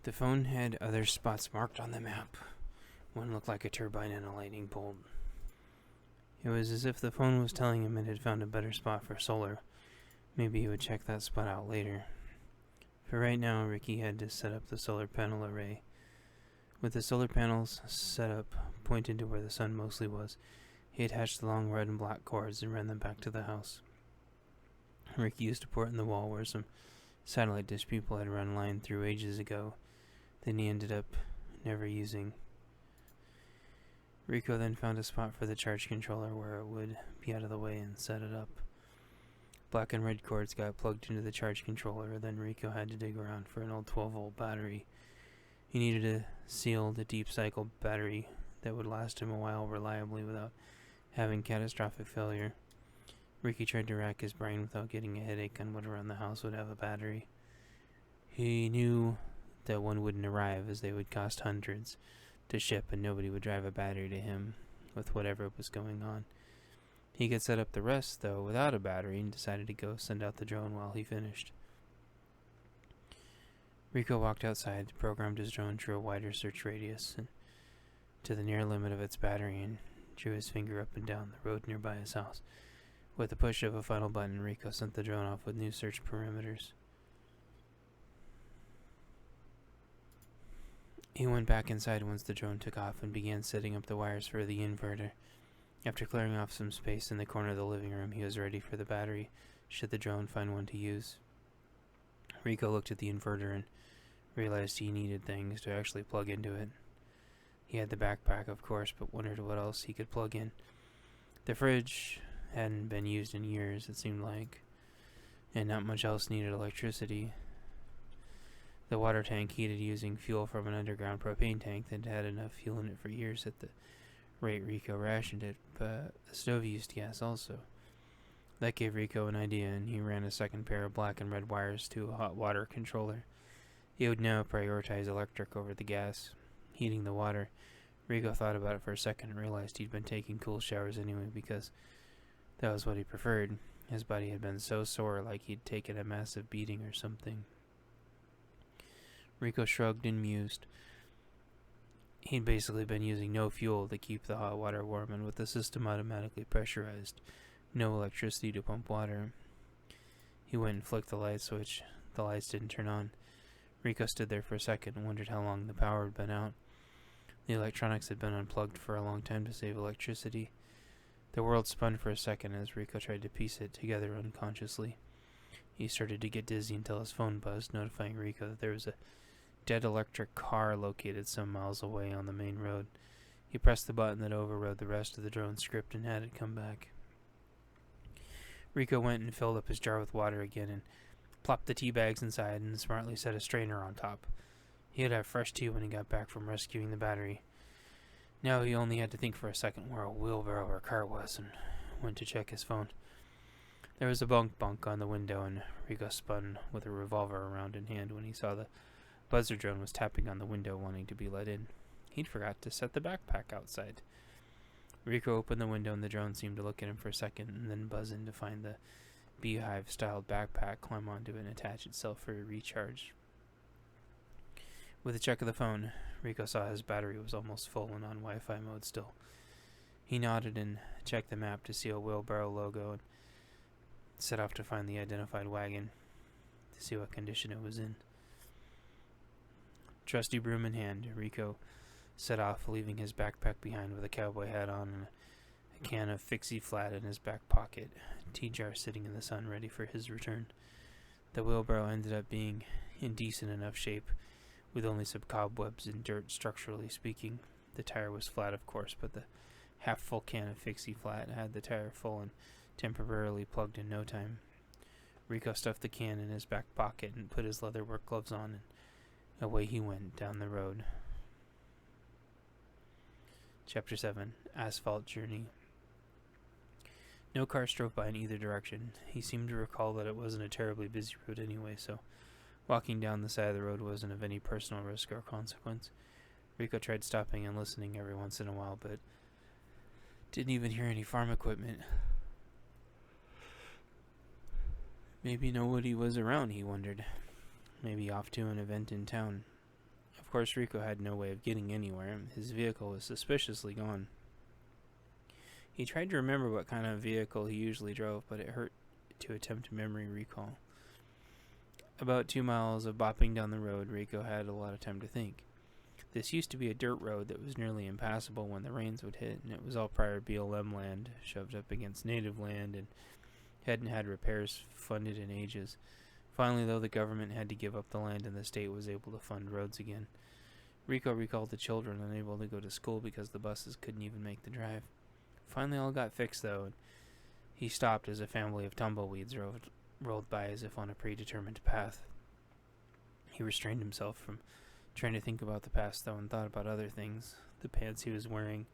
The phone had other spots marked on the map. One looked like a turbine and a lightning bolt. It was as if the phone was telling him it had found a better spot for solar. Maybe he would check that spot out later. For right now, Ricky had to set up the solar panel array. With the solar panels set up, pointed to where the sun mostly was, he attached the long red and black cords and ran them back to the house. Ricky used a port in the wall where some satellite dish people had run line through ages ago, then he ended up never using. Rico then found a spot for the charge controller where it would be out of the way and set it up. Black and red cords got plugged into the charge controller, then Rico had to dig around for an old 12-volt battery. He needed a sealed, deep cycle battery that would last him a while reliably without having catastrophic failure. Ricky tried to rack his brain without getting a headache on what around the house would have a battery. He knew that one wouldn't arrive, as they would cost hundreds to ship, and nobody would drive a battery to him with whatever was going on. He could set up the rest, though, without a battery, and decided to go send out the drone while he finished. Rico walked outside, programmed his drone to a wider search radius and to the near limit of its battery, and drew his finger up and down the road nearby his house. With the push of a final button, Rico sent the drone off with new search perimeters. He went back inside once the drone took off and began setting up the wires for the inverter. After clearing off some space in the corner of the living room, he was ready for the battery, should the drone find one to use. Rico looked at the inverter and realized he needed things to actually plug into it. He had the backpack, of course, but wondered what else he could plug in. The fridge hadn't been used in years, it seemed like, and not much else needed electricity. The water tank heated using fuel from an underground propane tank that had enough fuel in it for years at the rate Rico rationed it, but the stove used gas also. That gave Rico an idea, and he ran a second pair of black and red wires to a hot water controller. He would now prioritize electric over the gas. Heating the water, Rico thought about it for a second and realized he'd been taking cool showers anyway because that was what he preferred. His body had been so sore, like he'd taken a massive beating or something. Rico shrugged and mused. He'd basically been using no fuel to keep the hot water warm, and with the system automatically pressurized, no electricity to pump water. He went and flicked the light switch. The lights didn't turn on. Rico stood there for a second and wondered how long the power had been out. The electronics had been unplugged for a long time to save electricity. The world spun for a second as Rico tried to piece it together unconsciously. He started to get dizzy until his phone buzzed, notifying Rico that there was a dead electric car located some miles away on the main road. He pressed the button that overrode the rest of the drone script and had it come back. Rico went and filled up his jar with water again and plopped the tea bags inside and smartly set a strainer on top. He'd have fresh tea when he got back from rescuing the battery. Now he only had to think for a second where a wheelbarrow or car was and went to check his phone. There was a bunk on the window, and Rico spun with a revolver around in hand when he saw the buzzer drone was tapping on the window wanting to be let in. He'd forgot to set the backpack outside. Rico opened the window and the drone seemed to look at him for a second and then buzz in to find the beehive-styled backpack, climb onto it, and attach itself for a recharge. With a check of the phone, Rico saw his battery was almost full and on Wi-Fi mode still. He nodded and checked the map to see a wheelbarrow logo and set off to find the identified wagon to see what condition it was in. Trusty broom in hand, Rico set off, leaving his backpack behind with a cowboy hat on and a can of Fixie Flat in his back pocket, a tea jar sitting in the sun ready for his return. The wheelbarrow ended up being in decent enough shape, with only some cobwebs and dirt structurally speaking. The tire was flat, of course, but the half-full can of Fixie Flat had the tire full and temporarily plugged in no time. Rico stuffed the can in his back pocket and put his leather work gloves on, and away he went down the road. Chapter 7. Asphalt Journey. No cars drove by in either direction. He seemed to recall that it wasn't a terribly busy road anyway, so walking down the side of the road wasn't of any personal risk or consequence. Rico tried stopping and listening every once in a while, but didn't even hear any farm equipment. Maybe nobody was around, he wondered. Maybe off to an event in town. Of course, Rico had no way of getting anywhere. His vehicle was suspiciously gone. He tried to remember what kind of vehicle he usually drove, but it hurt to attempt memory recall. About 2 miles of bopping down the road, Rico had a lot of time to think. This used to be a dirt road that was nearly impassable when the rains would hit, and it was all prior BLM land, shoved up against native land, and hadn't had repairs funded in ages. Finally, though, the government had to give up the land and the state was able to fund roads again. Rico recalled the children unable to go to school because the buses couldn't even make the drive. Finally, all got fixed, though, and he stopped as a family of tumbleweeds rolled by as if on a predetermined path. He restrained himself from trying to think about the past, though, and thought about other things. The pants he was wearing.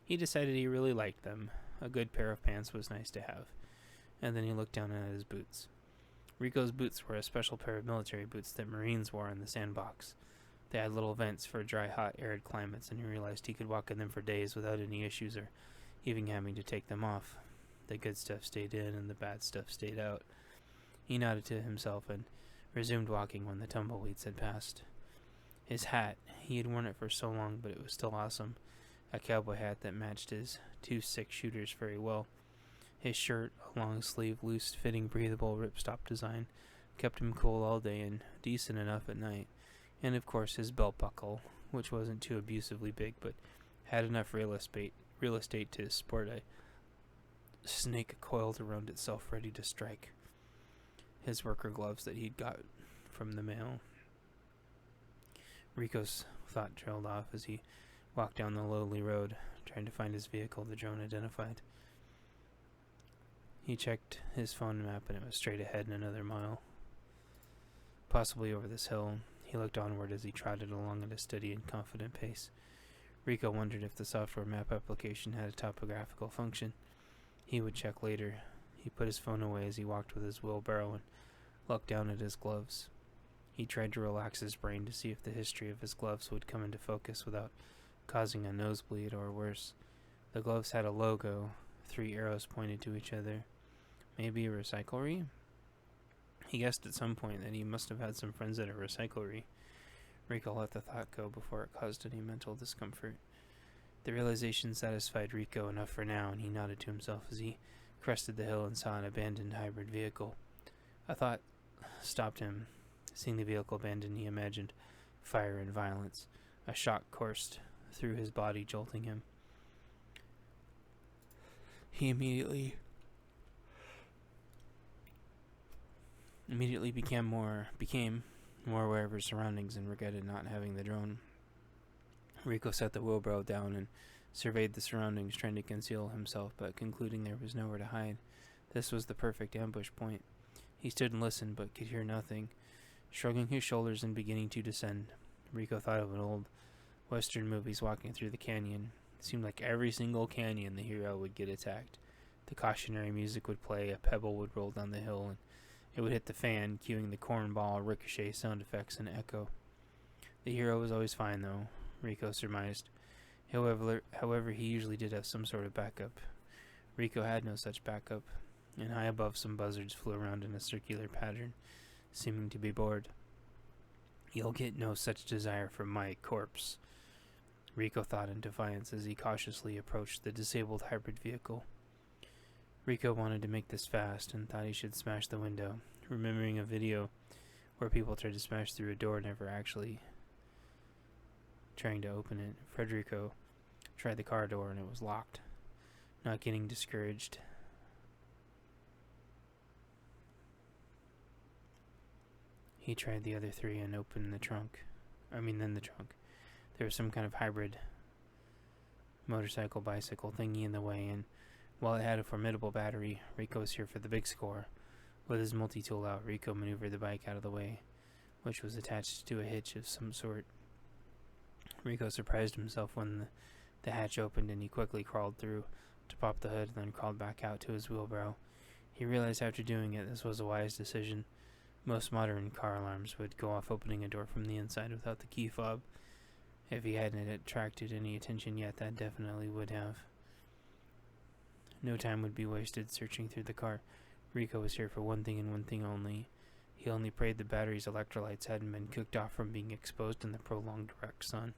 He decided he really liked them. A good pair of pants was nice to have. And then he looked down at his boots. Rico's boots were a special pair of military boots that Marines wore in the sandbox. They had little vents for dry, hot, arid climates, and he realized he could walk in them for days without any issues or even having to take them off. The good stuff stayed in and the bad stuff stayed out. He nodded to himself and resumed walking when the tumbleweeds had passed. His hat, he had worn it for so long, but it was still awesome. A cowboy hat that matched his 2 6-shooters very well. His shirt, a long-sleeve, loose-fitting, breathable ripstop design, kept him cool all day and decent enough at night. And of course his belt buckle, which wasn't too abusively big, but had enough real estate to sport a snake coiled around itself ready to strike. His worker gloves that he'd got from the mail. Rico's thought trailed off as he walked down the lowly road, trying to find his vehicle the drone identified. He checked his phone map and it was straight ahead in another mile. Possibly over this hill. He looked onward as he trotted along at a steady and confident pace. Rico wondered if the software map application had a topographical function. He would check later. He put his phone away as he walked with his wheelbarrow and looked down at his gloves. He tried to relax his brain to see if the history of his gloves would come into focus without causing a nosebleed or worse. The gloves had a logo, 3 arrows pointed to each other. Maybe a recyclery? He guessed at some point that he must have had some friends at a recyclery. Rico let the thought go before it caused any mental discomfort. The realization satisfied Rico enough for now, and he nodded to himself as he crested the hill and saw an abandoned hybrid vehicle. A thought stopped him. Seeing the vehicle abandoned, he imagined fire and violence. A shock coursed through his body, jolting him. He immediately became more aware of his surroundings and regretted not having the drone. Rico set the wheelbarrow down and surveyed the surroundings, trying to conceal himself, but concluding there was nowhere to hide. This was the perfect ambush point. He stood and listened, but could hear nothing. Shrugging his shoulders and beginning to descend, Rico thought of an old Western movies walking through the canyon. It seemed like every single canyon the hero would get attacked. The cautionary music would play, a pebble would roll down the hill, and it would hit the fan, cueing the cornball, ricochet sound effects, and echo. The hero was always fine, though, Rico surmised. However, he usually did have some sort of backup. Rico had no such backup, and high above some buzzards flew around in a circular pattern, seeming to be bored. "You'll get no such desire from my corpse," Rico thought in defiance as he cautiously approached the disabled hybrid vehicle. Rico wanted to make this fast and thought he should smash the window, remembering a video where people tried to smash through a door, never actually trying to open it. Federico tried the car door and it was locked. Not getting discouraged, he tried the other 3 and opened the trunk. There was some kind of hybrid motorcycle, bicycle thingy in the way, and while it had a formidable battery, Rico was here for the big score. With his multi-tool out, Rico maneuvered the bike out of the way, which was attached to a hitch of some sort. Rico surprised himself when the hatch opened, and he quickly crawled through to pop the hood, then crawled back out to his wheelbarrow. He realized after doing it this was a wise decision. Most modern car alarms would go off opening a door from the inside without the key fob. If he hadn't attracted any attention yet, that definitely would have. No time would be wasted searching through the car. Rico was here for one thing and one thing only. He only prayed the battery's electrolytes hadn't been cooked off from being exposed in the prolonged direct sun.